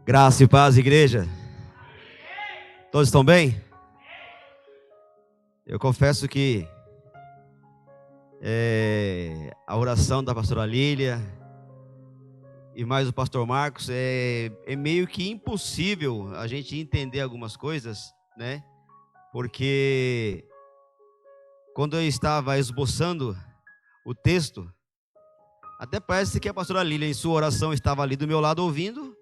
Graça e paz, igreja. Todos estão bem? Eu confesso que a oração da pastora Lília e mais o pastor Marcos é meio que impossível a gente entender algumas coisas, né? Porque quando eu estava esboçando o texto, até parece que a pastora Lília em sua oração estava ali do meu lado ouvindo,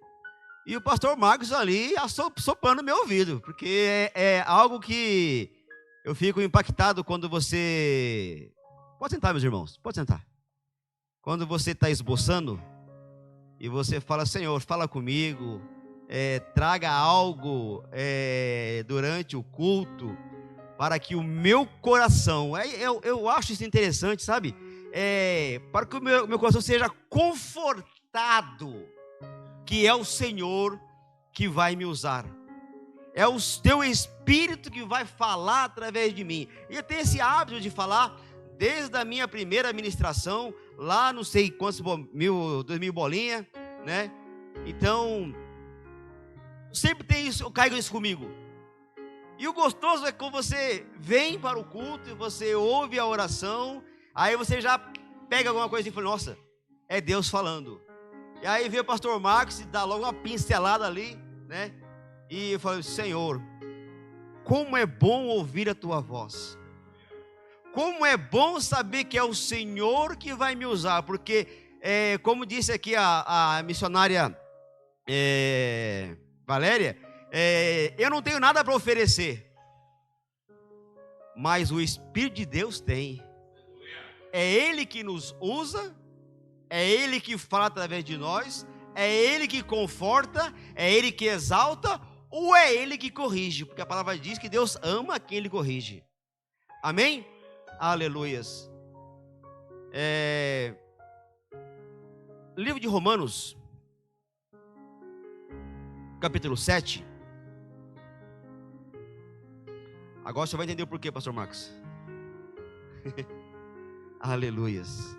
e o pastor Marcos ali soprando no meu ouvido, porque é algo que eu fico impactado quando você... Pode sentar, meus irmãos, pode sentar. Quando você está esboçando e você fala: Senhor, fala comigo, traga algo durante o culto, para que o meu coração... Eu acho isso interessante, sabe? Para que o meu coração seja confortado, que é o Senhor que vai me usar. É o teu Espírito que vai falar através de mim. E eu tenho esse hábito de falar desde a minha primeira ministração, lá não sei quantos 2.000 bolinha, né? Então, sempre tem isso, eu carrego isso comigo. E o gostoso é quando você vem para o culto e você ouve a oração, aí você já pega alguma coisa e fala: nossa, é Deus falando. E aí vem o pastor Marcos e dá logo uma pincelada ali, né? E eu falo: Senhor, como é bom ouvir a tua voz. Como é bom saber que é o Senhor que vai me usar. Porque, como disse aqui a missionária Valéria, eu não tenho nada para oferecer, mas o Espírito de Deus tem. É Ele que nos usa, é Ele que fala através de nós, é Ele que conforta, é Ele que exalta, ou é Ele que corrige, porque a palavra diz que Deus ama quem Ele corrige. Amém? Aleluias. Livro de Romanos, capítulo 7. Agora você vai entender o porquê, pastor Marcos. Aleluias.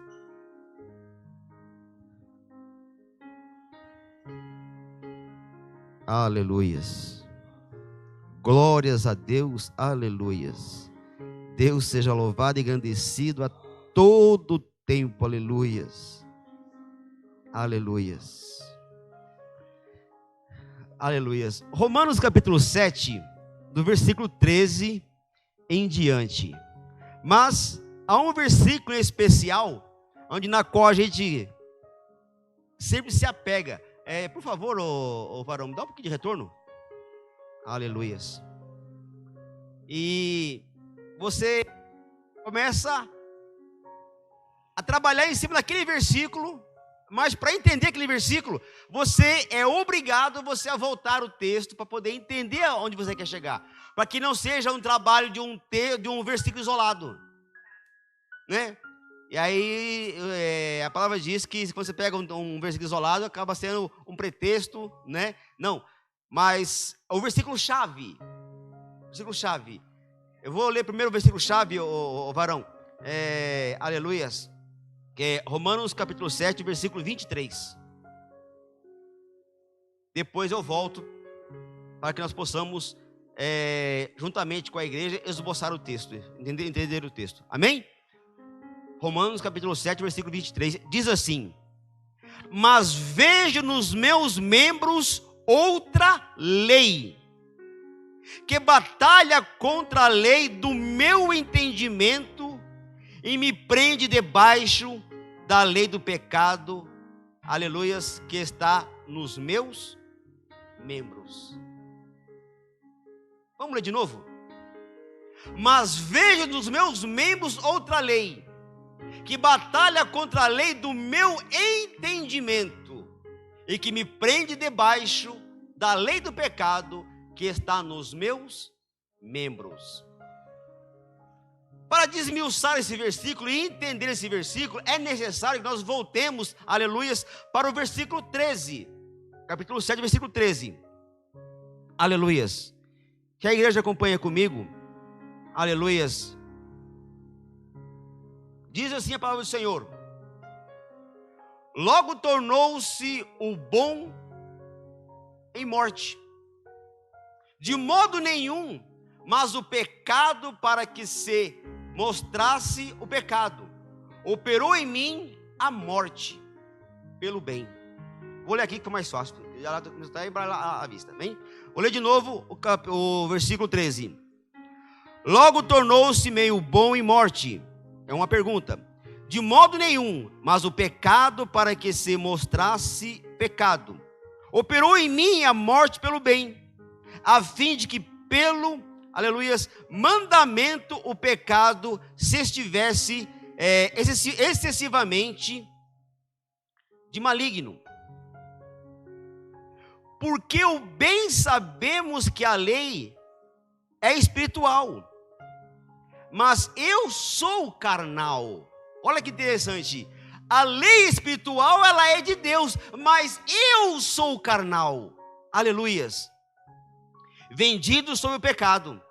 Aleluias. Glórias a Deus. Aleluias. Deus seja louvado e engrandecido a todo tempo. Aleluias. Aleluias. Aleluias. Romanos capítulo 7, do versículo 13 em diante. Mas há um versículo em especial, na qual a gente sempre se apega. Por favor, ô varão, me dá um pouquinho de retorno. Aleluias. E você começa a trabalhar em cima daquele versículo, mas para entender aquele versículo, você é obrigado a voltar o texto para poder entender aonde você quer chegar, para que não seja um trabalho de um versículo isolado, né? E aí a palavra diz que quando você pega um versículo isolado, acaba sendo um pretexto, né? Não, mas o versículo chave. Eu vou ler primeiro o versículo chave, o varão. Aleluias. Que é Romanos capítulo 7, versículo 23. Depois eu volto para que nós possamos, juntamente com a igreja, esboçar o texto, entender o texto. Amém? Romanos capítulo 7, versículo 23, diz assim: mas vejo nos meus membros outra lei, que batalha contra a lei do meu entendimento e me prende debaixo da lei do pecado, aleluias, que está nos meus membros. Vamos ler de novo? Mas vejo nos meus membros outra lei, que batalha contra a lei do meu entendimento e que me prende debaixo da lei do pecado que está nos meus membros. Para desmiuçar esse versículo e entender esse versículo, é necessário que nós voltemos, aleluias, para o versículo 13, capítulo 7, versículo 13, aleluias, que a igreja acompanha comigo, aleluias. Diz assim a palavra do Senhor: logo tornou-se o bom em morte, de modo nenhum, mas o pecado, para que se mostrasse o pecado, operou em mim a morte pelo bem. Vou ler aqui que é mais fácil, já está aí à vista, bem? Vou ler de novo o versículo 13. Logo tornou-se meio bom em morte, é uma pergunta, de modo nenhum, mas o pecado, para que se mostrasse pecado, operou em mim a morte pelo bem, a fim de que pelo, aleluias, mandamento o pecado se estivesse excessivamente de maligno. Porque o bem sabemos que a lei é espiritual, mas eu sou carnal. Olha que interessante. A lei espiritual, ela é de Deus, mas eu sou carnal. Aleluias. Vendido sobre o pecado.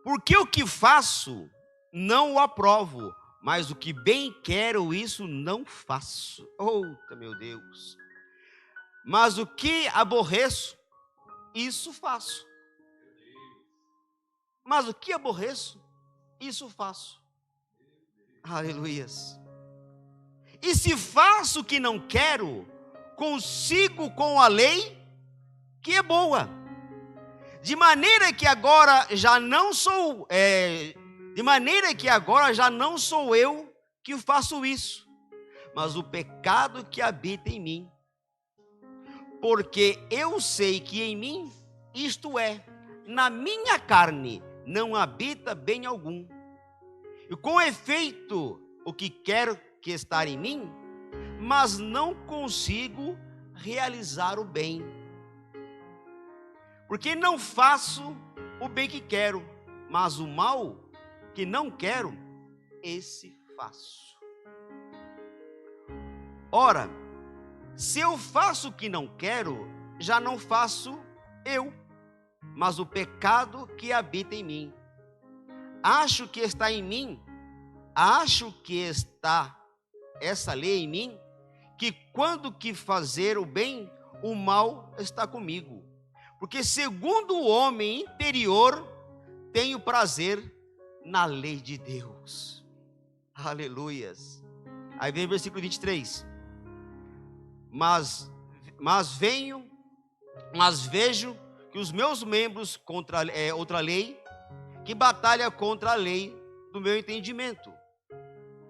Porque o que faço, não o aprovo, mas o que bem quero, isso não faço. Eita, meu Deus. Mas o que aborreço, isso faço. Mas o que aborreço, isso faço. Aleluias. E se faço o que não quero, consigo com a lei que é boa. De maneira que agora já não sou eu que faço isso, mas o pecado que habita em mim. Porque eu sei que em mim, isto é, na minha carne, não habita bem algum. E com efeito, o que quero que está em mim, mas não consigo realizar o bem. Porque não faço o bem que quero, mas o mal que não quero, esse faço. Ora, se eu faço o que não quero, já não faço eu, mas o pecado que habita em mim. Acho que está essa lei em mim, que quando que fazer o bem, o mal está comigo. Porque segundo o homem interior, tenho prazer na lei de Deus. Aleluias. Aí vem o versículo 23. Mas vejo que os meus membros contra outra lei, que batalha contra a lei do meu entendimento,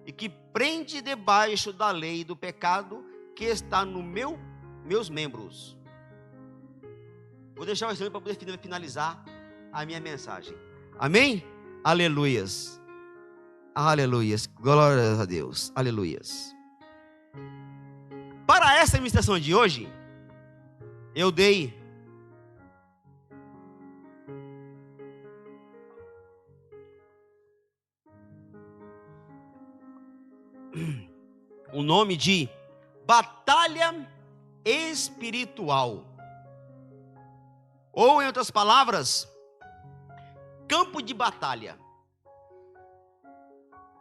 e que prende debaixo da lei do pecado que está no meus membros. Vou deixar o exemplo para poder finalizar a minha mensagem. Amém? Aleluias. Aleluias. Glórias a Deus. Aleluias. Para essa ministração de hoje, eu dei o nome de batalha espiritual. Ou, em outras palavras, campo de batalha.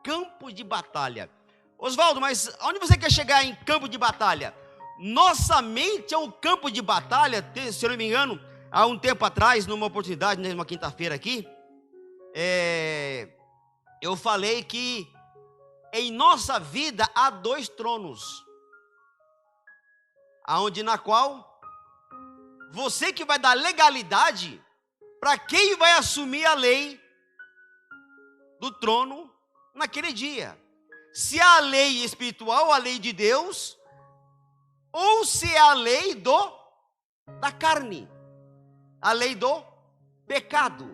Campo de batalha. Oswaldo, mas onde você quer chegar em campo de batalha? Nossa mente é um campo de batalha. Se eu não me engano, há um tempo atrás, numa oportunidade, numa quinta-feira aqui, eu falei que em nossa vida há 2 tronos, na qual você que vai dar legalidade para quem vai assumir a lei do trono naquele dia. Se é a lei espiritual, a lei de Deus, ou se é a lei da carne, a lei do pecado.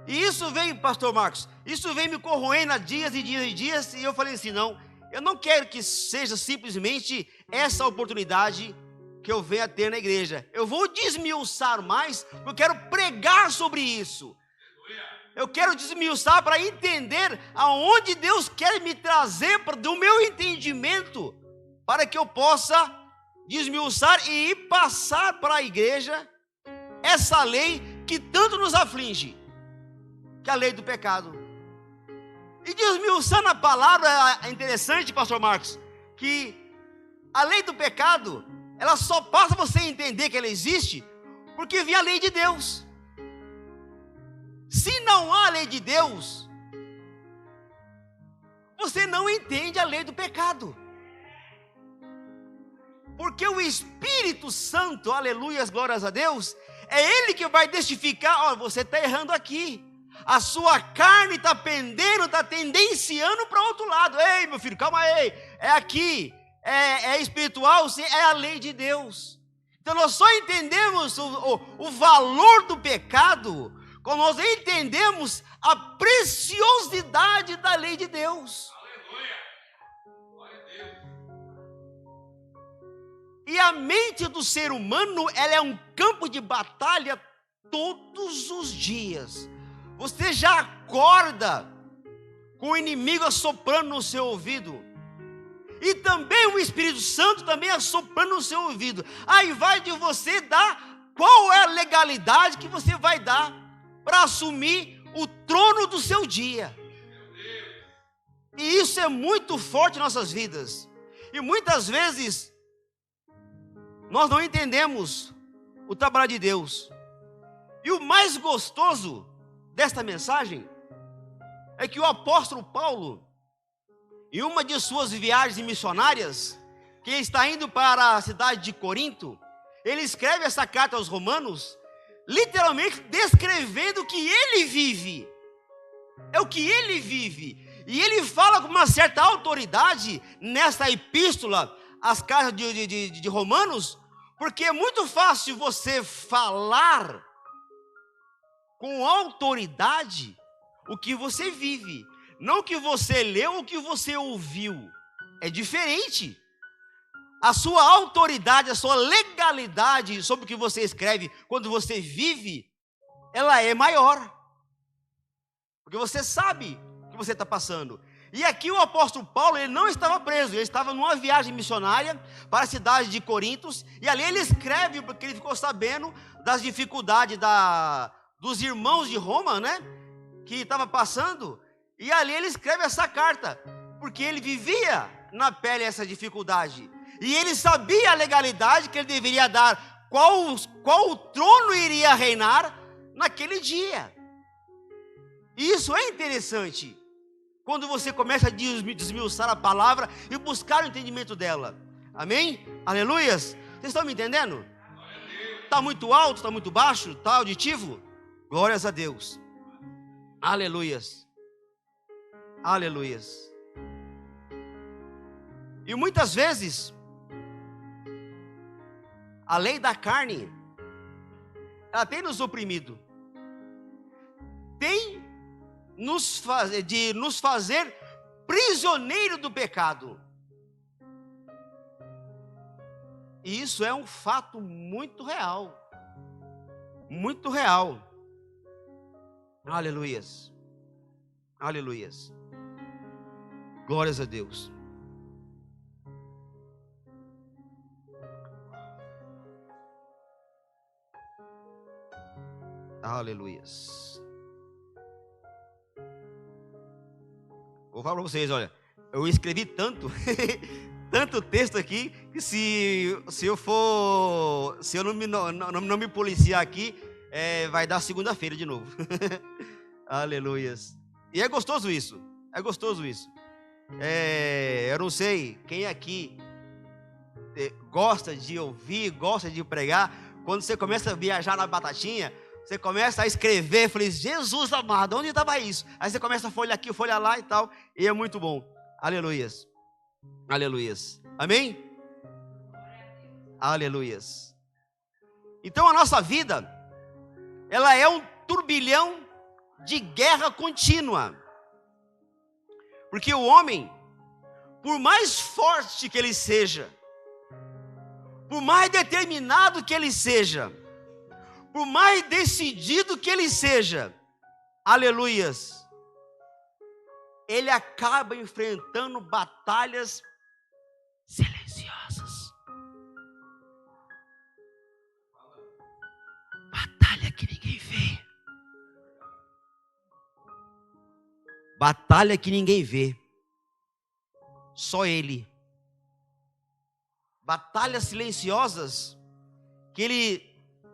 E isso vem, pastor Marcos, isso vem me corroendo há dias e dias e dias, e eu falei assim, não, eu não quero que seja simplesmente essa oportunidade que eu venha ter na igreja. Eu vou desmiuçar mais, eu quero pregar sobre isso. Eu quero desmiuçar para entender aonde Deus quer me trazer do meu entendimento, para que eu possa desmiuçar e passar para a igreja essa lei que tanto nos aflige, que é a lei do pecado. E esmiuçando a palavra, é interessante, pastor Marcos, que a lei do pecado, ela só passa você a entender que ela existe, porque vem a lei de Deus. Se não há a lei de Deus, você não entende a lei do pecado. Porque o Espírito Santo, aleluias, glórias a Deus, é Ele que vai testificar: ó, você está errando aqui. A sua carne está pendendo, está tendenciando para o outro lado. Ei, meu filho, calma aí. É aqui, é espiritual, sim, é a lei de Deus. Então nós só entendemos o valor do pecado quando nós entendemos a preciosidade da lei de Deus. E a mente do ser humano, ela é um campo de batalha todos os dias. Você já acorda com o inimigo assoprando no seu ouvido. E também o Espírito Santo também assoprando no seu ouvido. Aí vai de você dar qual é a legalidade que você vai dar para assumir o trono do seu dia. E isso é muito forte em nossas vidas. E muitas vezes nós não entendemos o trabalho de Deus. E o mais gostoso desta mensagem é que o apóstolo Paulo, em uma de suas viagens missionárias, que está indo para a cidade de Corinto, ele escreve essa carta aos Romanos, literalmente descrevendo o que ele vive. É o que ele vive. E ele fala com uma certa autoridade nessa epístola, as cartas de Romanos, porque é muito fácil você falar com autoridade o que você vive, não o que você leu ou o que você ouviu. É diferente. A sua autoridade, a sua legalidade sobre o que você escreve, quando você vive, ela é maior. Porque você sabe o que você está passando. E aqui o apóstolo Paulo, ele não estava preso, ele estava numa viagem missionária para a cidade de Corintos, e ali ele escreve, porque ele ficou sabendo das dificuldades dos irmãos de Roma, né, que estava passando, e ali ele escreve essa carta, porque ele vivia na pele essa dificuldade, e ele sabia a legalidade que ele deveria dar, qual trono iria reinar naquele dia. E isso é interessante, quando você começa a desmiuçar a palavra e buscar o entendimento dela. Amém? Aleluias. Vocês estão me entendendo? Está muito alto, está muito baixo, está auditivo? Glórias a Deus. Aleluias. Aleluias. E muitas vezes a lei da carne, ela tem nos oprimido, tem de nos fazer prisioneiro do pecado. E isso é um fato muito real. Muito real. Aleluias. Aleluias. Glórias a Deus. Aleluias. Vou falar para vocês, olha, eu escrevi tanto, tanto texto aqui, que se eu não me policiar aqui, vai dar segunda-feira de novo. Aleluias. E é gostoso isso, eu não sei quem aqui gosta de ouvir, gosta de pregar. Quando você começa a viajar na batatinha, você começa a escrever, falei, Jesus amado, onde estava isso? Aí você começa a folha aqui, folha lá e tal, e é muito bom. Aleluias. Aleluias. Amém? Aleluias. Então a nossa vida, ela é um turbilhão de guerra contínua. Porque o homem, por mais forte que ele seja, por mais determinado que ele seja, por mais decidido que ele seja, aleluias, ele acaba enfrentando batalhas silenciosas. Batalha que ninguém vê. batalha que ninguém vê, só Ele. Batalhas silenciosas que Ele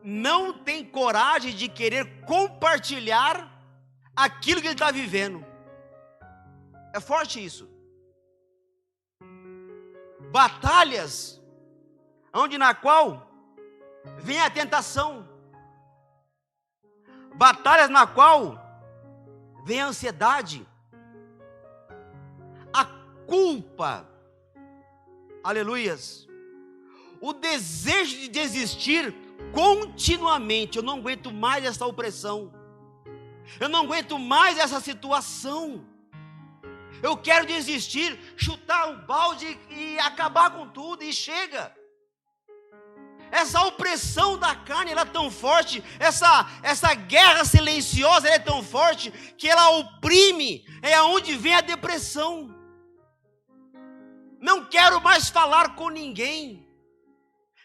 não tem coragem de querer compartilhar aquilo que Ele está vivendo. É forte isso. Batalhas onde na qual vem a tentação. Batalhas na qual vem a ansiedade, a culpa, aleluias, o desejo de desistir continuamente. Eu não aguento mais essa opressão, eu não aguento mais essa situação, eu quero desistir, chutar um balde e acabar com tudo, e chega. Essa opressão da carne, ela é tão forte, essa guerra silenciosa, ela é tão forte, que ela oprime, é onde vem a depressão. Não quero mais falar com ninguém,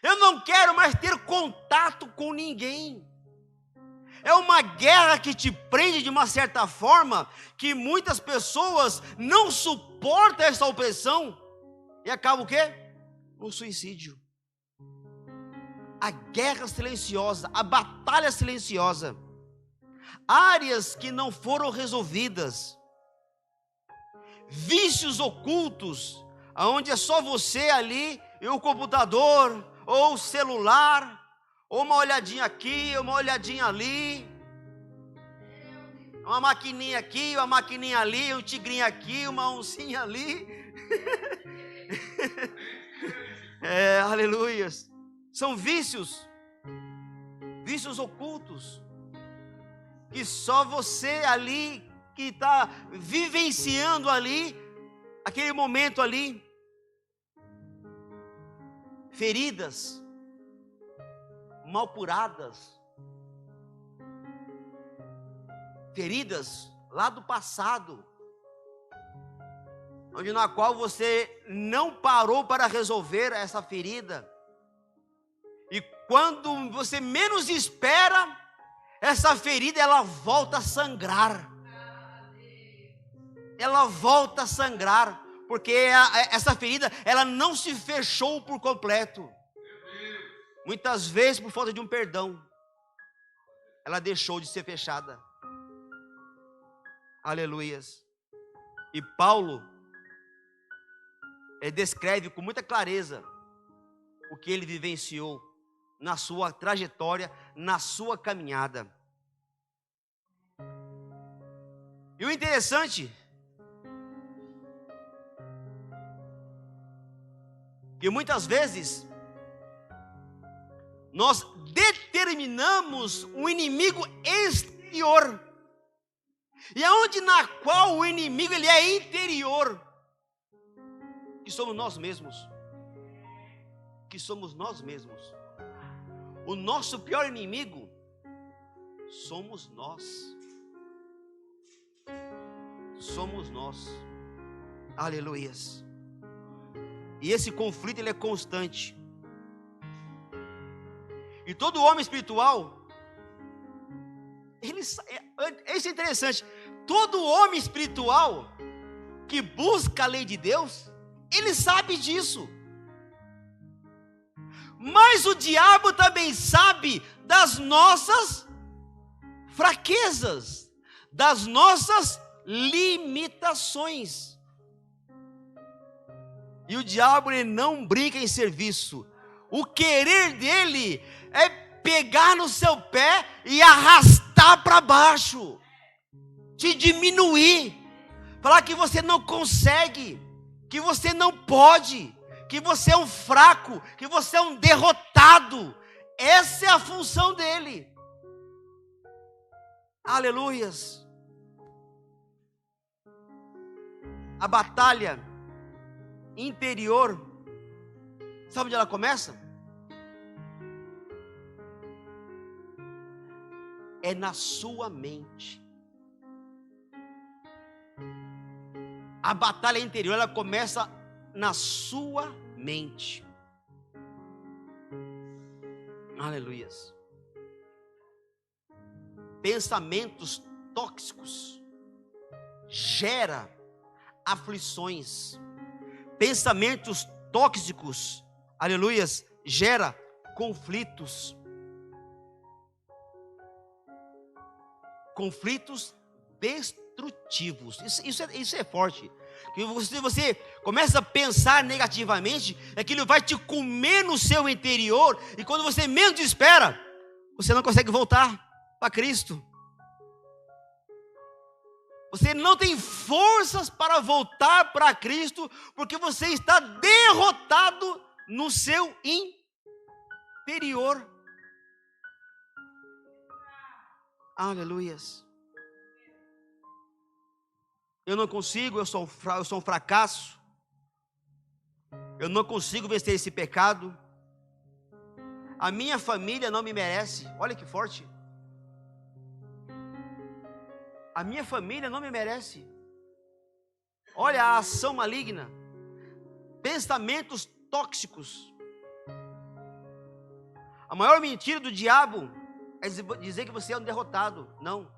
eu não quero mais ter contato com ninguém. É uma guerra que te prende de uma certa forma, que muitas pessoas não suportam essa opressão, e acaba o quê? No suicídio. A guerra silenciosa, a batalha silenciosa, áreas que não foram resolvidas, vícios ocultos, onde é só você ali, e o computador, ou o celular, ou uma olhadinha aqui, uma olhadinha ali, uma maquininha aqui, uma maquininha ali, um tigrinho aqui, uma oncinha ali. Aleluias. São vícios ocultos, que só você ali, que está vivenciando ali, aquele momento ali. Feridas, mal curadas, feridas lá do passado, onde na qual você não parou para resolver essa ferida. E quando você menos espera, essa ferida ela volta a sangrar. Ela volta a sangrar, porque essa ferida ela não se fechou por completo. Muitas vezes por falta de um perdão, ela deixou de ser fechada. Aleluias. E Paulo, ele descreve com muita clareza o que ele vivenciou na sua trajetória, na sua caminhada. E o interessante, que muitas vezes nós determinamos um inimigo exterior, e aonde na qual o inimigo ele é interior, que somos nós mesmos. Que somos nós mesmos. O nosso pior inimigo somos nós. Somos nós. Aleluias. E esse conflito ele é constante. E todo homem espiritual, isso é interessante. Todo homem espiritual que busca a lei de Deus, ele sabe disso. Mas o diabo também sabe das nossas fraquezas, das nossas limitações. E o diabo ele não brinca em serviço. O querer dele é pegar no seu pé e arrastar para baixo, te diminuir, falar que você não consegue, que você não pode, que você é um fraco, que você é um derrotado. Essa é a função dele. Aleluias. A batalha interior, sabe onde ela começa? É na sua mente. A batalha interior, ela começa na sua mente. Aleluias. Pensamentos tóxicos gera aflições. Pensamentos tóxicos, aleluias, gera conflitos. Conflitos destrutivos. Isso é forte. Que você começa a pensar negativamente, aquilo vai te comer no seu interior, e quando você menos espera, você não consegue voltar para Cristo. Você não tem forças para voltar para Cristo, porque você está derrotado no seu interior. Aleluias. Eu não consigo, eu sou um fracasso. Eu não consigo vencer esse pecado. A minha família não me merece. Olha que forte. A minha família não me merece. Olha a ação maligna. Pensamentos tóxicos. A maior mentira do diabo é dizer que você é um derrotado. Não.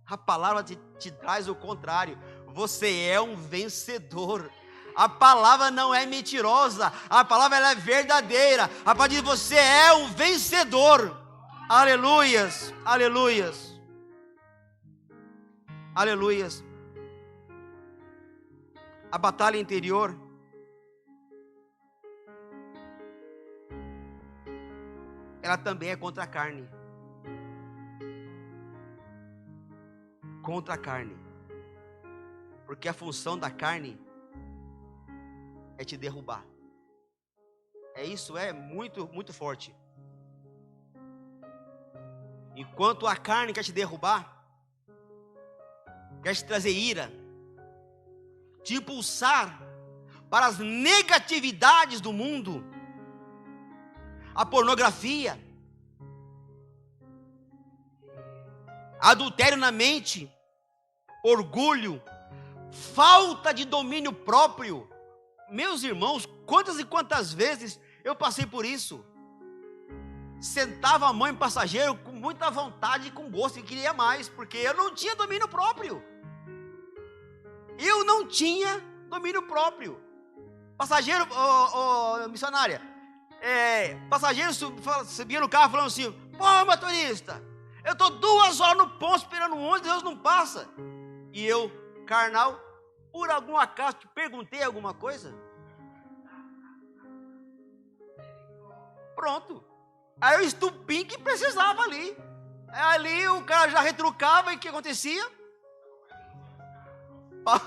A palavra te traz o contrário. Você é um vencedor. A palavra não é mentirosa. A palavra ela é verdadeira. A palavra diz: você é um vencedor. Aleluias. Aleluias. Aleluias. A batalha interior ela também é contra a carne. Contra a carne. Porque a função da carne é te derrubar. Isso é muito, muito forte. Enquanto a carne quer te derrubar, quer te trazer ira, te impulsar para as negatividades do mundo, a pornografia, adultério na mente, orgulho, falta de domínio próprio. Meus irmãos, quantas e quantas vezes eu passei por isso? Sentava a mão em passageiro com muita vontade e com gosto, e queria mais, porque eu não tinha domínio próprio. Eu não tinha domínio próprio. Passageiro, missionária, passageiro subia no carro falando assim: pô, motorista, eu estou 2 horas no ponto esperando um ônibus, Deus não passa. E eu, carnal, por algum acaso te perguntei alguma coisa? Pronto. Aí eu estupim que precisava ali. Ali o cara já retrucava, e o que acontecia? Pau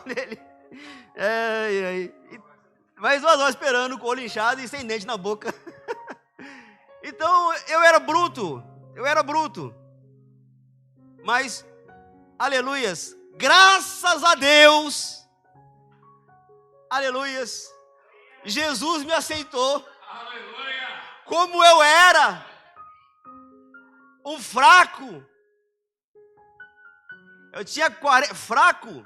nele. Mais 2 horas esperando, com o olho inchado e sem dente na boca. Então eu era bruto. Mas, aleluias, graças a Deus, aleluias, Jesus me aceitou. Aleluia. Como eu era, um fraco. Eu tinha fraco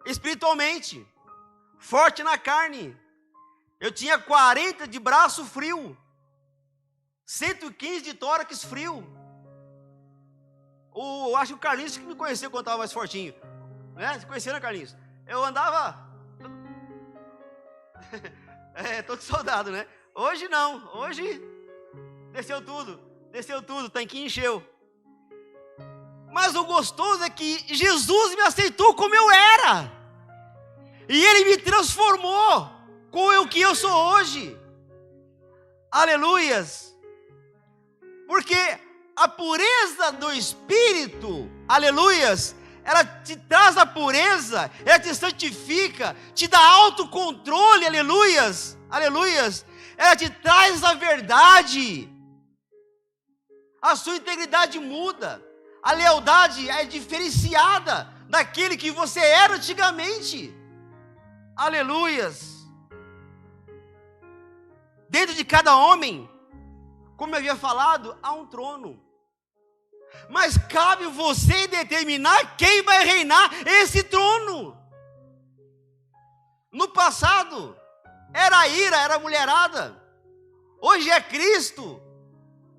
espiritualmente, forte na carne. Eu tinha 40 de braço frio, 115 de tórax frio. Acho que o Carlinhos que me conheceu quando estava mais fortinho, né? Você conheceu, né, Carlinhos? Eu andava todo soldado, né? Hoje não, hoje desceu tudo, o tanquinho encheu. Mas o gostoso é que Jesus me aceitou como eu era, e Ele me transformou com o que eu sou hoje. Aleluias. Porque a pureza do Espírito, aleluias, ela te traz a pureza, ela te santifica, te dá autocontrole, aleluias, aleluias. Ela te traz a verdade, a sua integridade muda, a lealdade é diferenciada daquele que você era antigamente, aleluias. Dentro de cada homem, como eu havia falado, há um trono, mas cabe você determinar quem vai reinar esse trono. No passado, era a ira, era a mulherada. Hoje é Cristo,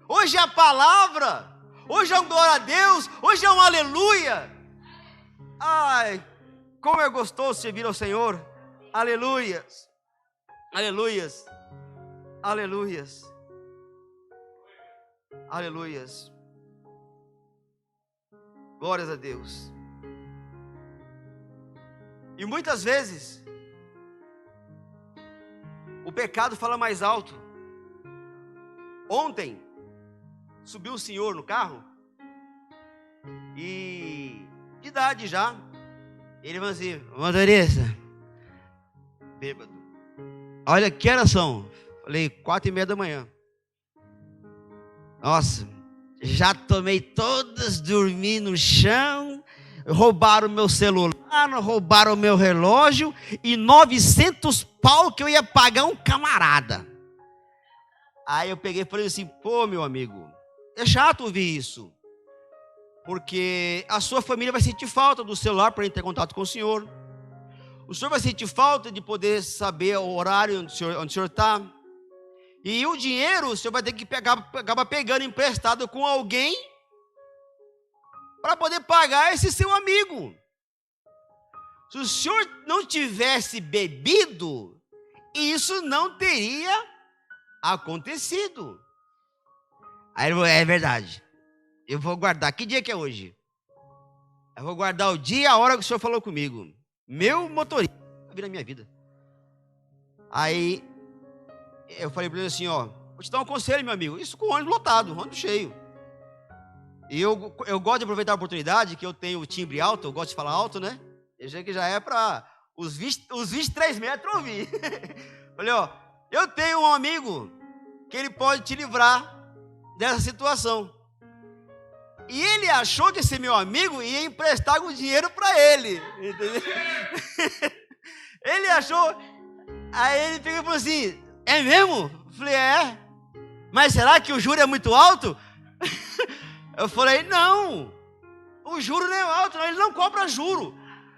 hoje é a palavra, hoje é um glória a Deus, hoje é um aleluia. Ai, como é gostoso servir ao Senhor. Aleluias. Aleluias. Aleluias. Aleluias. Glórias a Deus. E muitas vezes o pecado fala mais alto. Ontem subiu um senhor no carro e de idade já. Ele falou assim: motorista, bêbado, olha que horas são. Falei, 4:30 da manhã. Nossa, já tomei todas, dormi no chão, roubaram meu celular, roubaram meu relógio e 900 pau que eu ia pagar um camarada. Aí eu peguei e falei assim: pô, meu amigo, é chato ouvir isso, porque a sua família vai sentir falta do celular para ter contato com o senhor. O senhor vai sentir falta de poder saber o horário onde o senhor está. E o dinheiro o senhor vai ter que acabar pegando emprestado com alguém para poder pagar esse seu amigo. Se o senhor não tivesse bebido, isso não teria acontecido. Aí ele falou: é verdade, eu vou guardar. Que dia que é hoje? Eu vou guardar o dia e a hora que o senhor falou comigo. Meu motorista vai vir na minha vida. Aí eu falei para ele assim: ó, vou te dar um conselho, meu amigo. Isso com o ônibus lotado, ônibus cheio. E eu gosto de aproveitar a oportunidade, que eu tenho o timbre alto, eu gosto de falar alto, né? Eu sei que já é para os 23 metros ouvir. Falei: ó, eu tenho um amigo que ele pode te livrar dessa situação. E ele achou que esse meu amigo ia emprestar o dinheiro para ele. Entendeu? Ele achou. Aí ele pegou e falou assim: é mesmo? Eu falei: é. Mas será que o juro é muito alto? Eu falei: não, o juro não é alto, não, ele não cobra juro.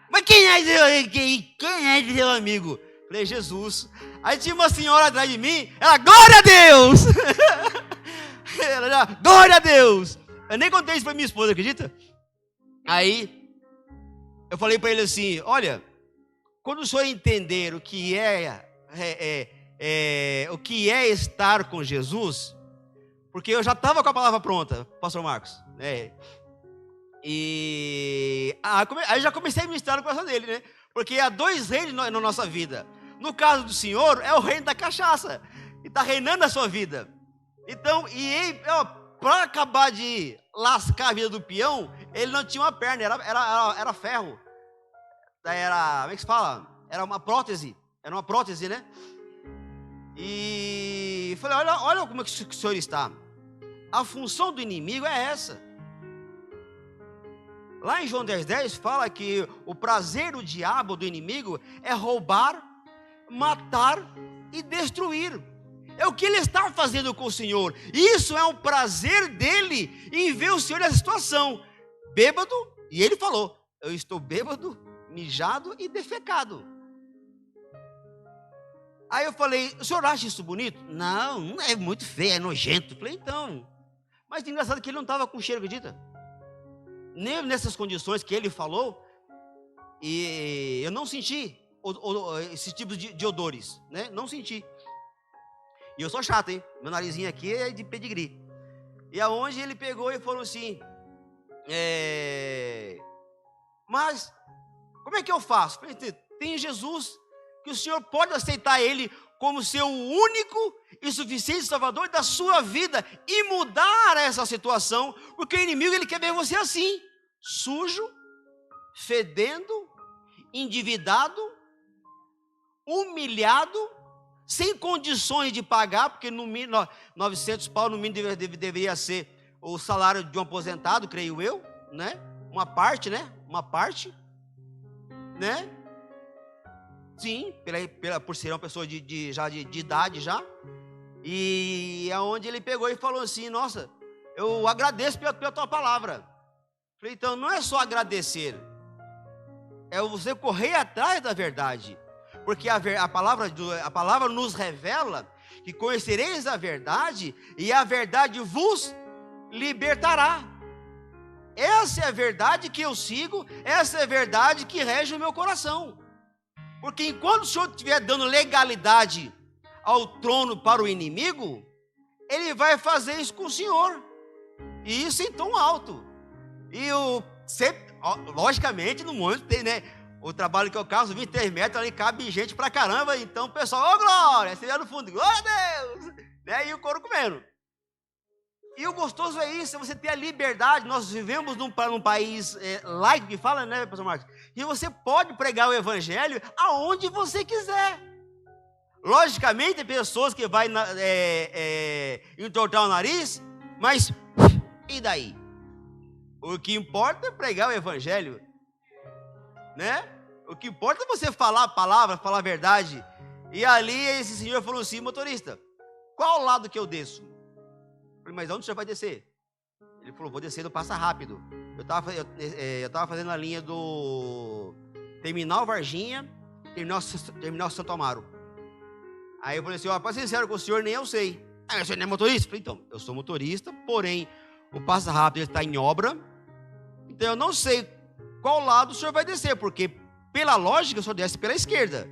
Mas quem é seu amigo? Eu falei: Jesus. Aí tinha uma senhora atrás de mim, ela: glória a Deus! Ela já: glória a Deus! Eu nem contei isso para minha esposa, acredita? Aí eu falei para ele assim: olha, quando o senhor entender o que o que é estar com Jesus, porque eu já estava com a palavra pronta, pastor Marcos, e aí já comecei a ministrar no coração dele, né? Porque há dois reinos na nossa vida. No caso do senhor, é o reino da cachaça, e está reinando a sua vida. Então, para acabar de lascar a vida do peão, ele não tinha uma perna, era ferro. Como é que se fala? Era uma prótese, né? E falei: olha como é que o senhor está. A função do inimigo é essa. Lá em João 10:10 fala que o prazer do diabo, do inimigo, é roubar, matar e destruir. É o que ele está fazendo com o Senhor. Isso é um prazer dele em ver o Senhor nessa situação. Bêbado, e ele falou: eu estou bêbado, mijado e defecado. Aí eu falei: o senhor acha isso bonito? Não é muito feio, é nojento. Eu falei: então. Mas o engraçado é que ele não estava com cheiro, acredita? Nem nessas condições que ele falou, e eu não senti esses tipos de odores, né? Não senti. E eu sou chato, hein? Meu narizinho aqui é de pedigree. E aonde ele pegou e falou assim: mas como é que eu faço? Tem Jesus, que o senhor pode aceitar ele como seu único e suficiente salvador da sua vida e mudar essa situação, porque o inimigo ele quer ver você assim, sujo, fedendo, endividado, humilhado, sem condições de pagar, porque no mínimo 900 pau no mínimo deveria ser o salário de um aposentado, creio eu, né? Uma parte, né? Sim, por ser uma pessoa de idade já. E aonde ele pegou e falou assim: nossa, eu agradeço pela tua palavra. Falei: então não é só agradecer, é você correr atrás da verdade. Porque a palavra nos revela que conhecereis a verdade e a verdade vos libertará. Essa é a verdade que eu sigo, essa é a verdade que rege o meu coração. Porque enquanto o Senhor estiver dando legalidade ao trono para o inimigo, ele vai fazer isso com o Senhor. E isso em tom alto. E logicamente, no momento tem, né? O trabalho que eu caso, 23 metros, ali cabe gente pra caramba. Então o pessoal, ô glória, você vai no fundo, glória a Deus. Né? E o couro comendo. E o gostoso é isso, você ter a liberdade. Nós vivemos num país laico que fala, né, pastor Marcos? E você pode pregar o evangelho aonde você quiser. Logicamente, tem pessoas que vão entortar o nariz, mas e daí? O que importa é pregar o evangelho, né? O que importa é você falar a palavra, falar a verdade. E ali esse senhor falou assim: motorista, qual lado que eu desço? Eu falei, mas onde o senhor vai descer? Ele falou, vou descer do Passa Rápido. Eu estava fazendo a linha do Terminal Varginha, Terminal Santo Amaro. Aí eu falei assim, para ser sincero com o senhor, nem eu sei. Ah, o senhor não é motorista? Eu falei, então, eu sou motorista, porém, o Passa Rápido está em obra, então eu não sei qual lado o senhor vai descer, porque pela lógica o senhor desce pela esquerda,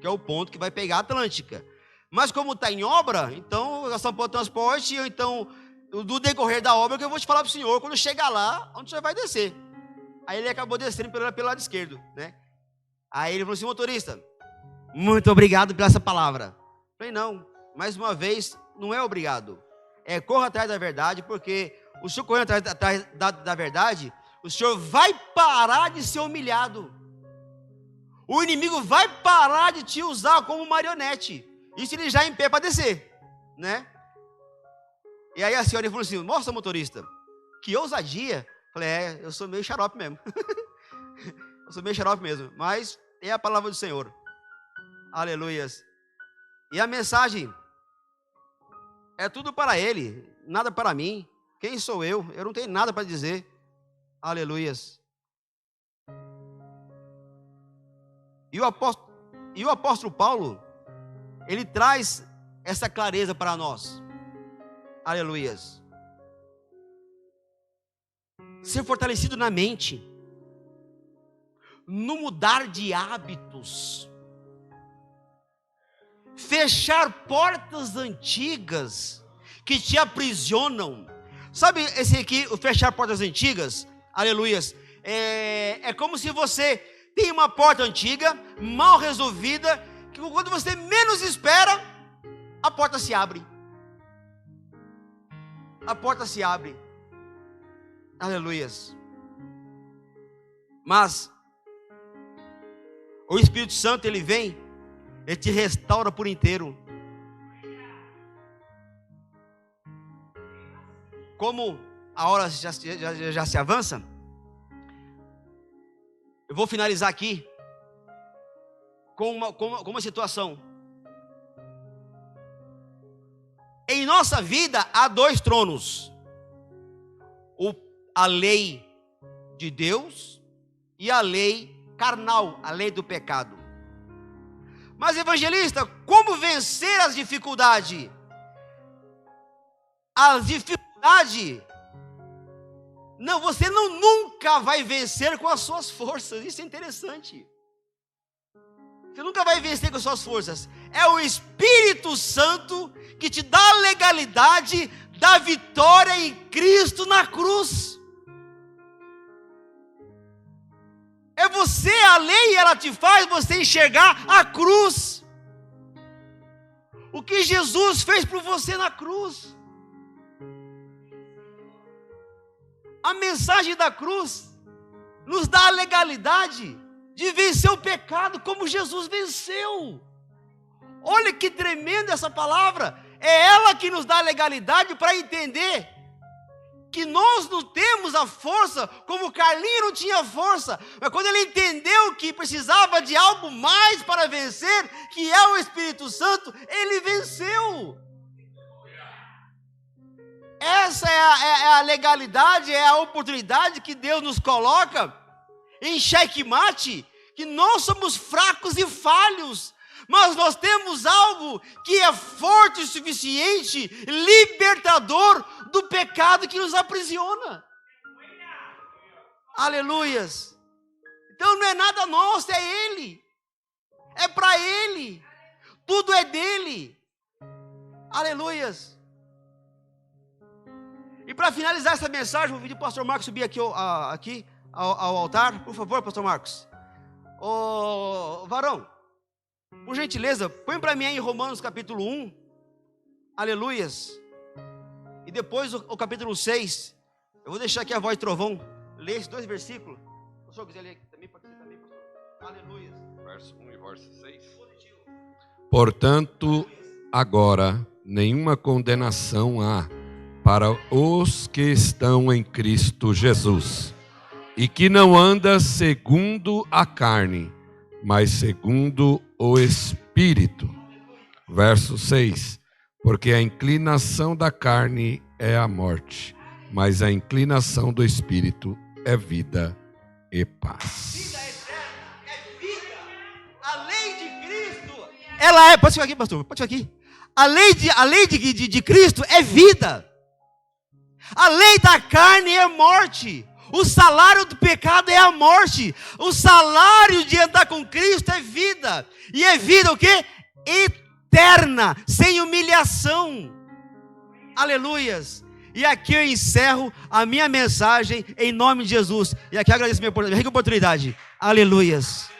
que é o ponto que vai pegar a Atlântica. Mas como está em obra, então, a São Paulo Transporte, então, do decorrer da obra, que eu vou te falar para o senhor, quando chegar lá, onde o senhor vai descer. Aí ele acabou descendo pelo lado esquerdo, né? Aí ele falou assim, motorista, muito obrigado pela essa palavra. Eu falei, não, mais uma vez, não é obrigado. Corra atrás da verdade, porque o senhor correndo atrás da verdade, o senhor vai parar de ser humilhado. O inimigo vai parar de te usar como marionete. Isso ele já em pé para descer, né? E aí a senhora falou assim, nossa motorista, que ousadia. Eu falei, eu sou meio xarope mesmo. Eu sou meio xarope mesmo, mas é a palavra do Senhor. Aleluias. E a mensagem é tudo para ele, nada para mim. Quem sou eu? Eu não tenho nada para dizer. Aleluias. E o apóstolo Paulo, ele traz essa clareza para nós. Aleluias. Ser fortalecido na mente, no mudar de hábitos, fechar portas antigas que te aprisionam. Sabe esse aqui, o fechar portas antigas? Aleluias. É como se você tem uma porta antiga, mal resolvida, que quando você menos espera, a porta se abre. A porta se abre. Aleluias. Mas o Espírito Santo, ele vem, ele te restaura por inteiro. Como a hora já se avança, eu vou finalizar aqui com uma situação. Em nossa vida há dois tronos: a lei de Deus e a lei carnal, a lei do pecado. Mas evangelista, como vencer as dificuldades? As dificuldades, não, você nunca vai vencer com as suas forças. Isso é interessante. Você nunca vai vencer com as suas forças. É o Espírito Santo que te dá a legalidade da vitória em Cristo na cruz. É você, a lei, ela te faz você enxergar a cruz. O que Jesus fez por você na cruz. A mensagem da cruz nos dá a legalidade de vencer o pecado como Jesus venceu. Olha que tremenda essa palavra. É ela que nos dá a legalidade para entender que nós não temos a força, como Carlinho não tinha força, mas quando ele entendeu que precisava de algo mais para vencer, que é o Espírito Santo, ele venceu. Essa é a legalidade, é a oportunidade que Deus nos coloca em xeque-mate, que nós somos fracos e falhos, mas nós temos algo que é forte o suficiente, libertador do pecado que nos aprisiona. Aleluias. Então não é nada nosso, é Ele. É para Ele. Tudo é dele. Aleluias. E para finalizar essa mensagem, vou pedir para o pastor Marcos subir aqui ao altar. Por favor, pastor Marcos. Ô, varão, por gentileza, põe para mim aí em Romanos capítulo 1. Aleluias. E depois o capítulo 6. Eu vou deixar aqui a voz de trovão ler esses 2 versículos. Se o senhor quiser ler aqui também, pode ser também, pastor. Aleluias. Verso 1 e verso 6. Portanto, agora nenhuma condenação há para os que estão em Cristo Jesus, e que não anda segundo a carne, mas segundo o Espírito. Verso 6. Porque a inclinação da carne é a morte, mas a inclinação do Espírito é vida e paz. Vida eterna é vida. A lei de Cristo, ela é, pode ficar aqui, pastor, pode ficar aqui. A lei de Cristo é vida. A lei da carne é morte. O salário do pecado é a morte. O salário de andar com Cristo é vida. E é vida o quê? Eterna, sem humilhação. Aleluias. E aqui eu encerro a minha mensagem em nome de Jesus. E aqui eu agradeço a minha oportunidade. Aleluias.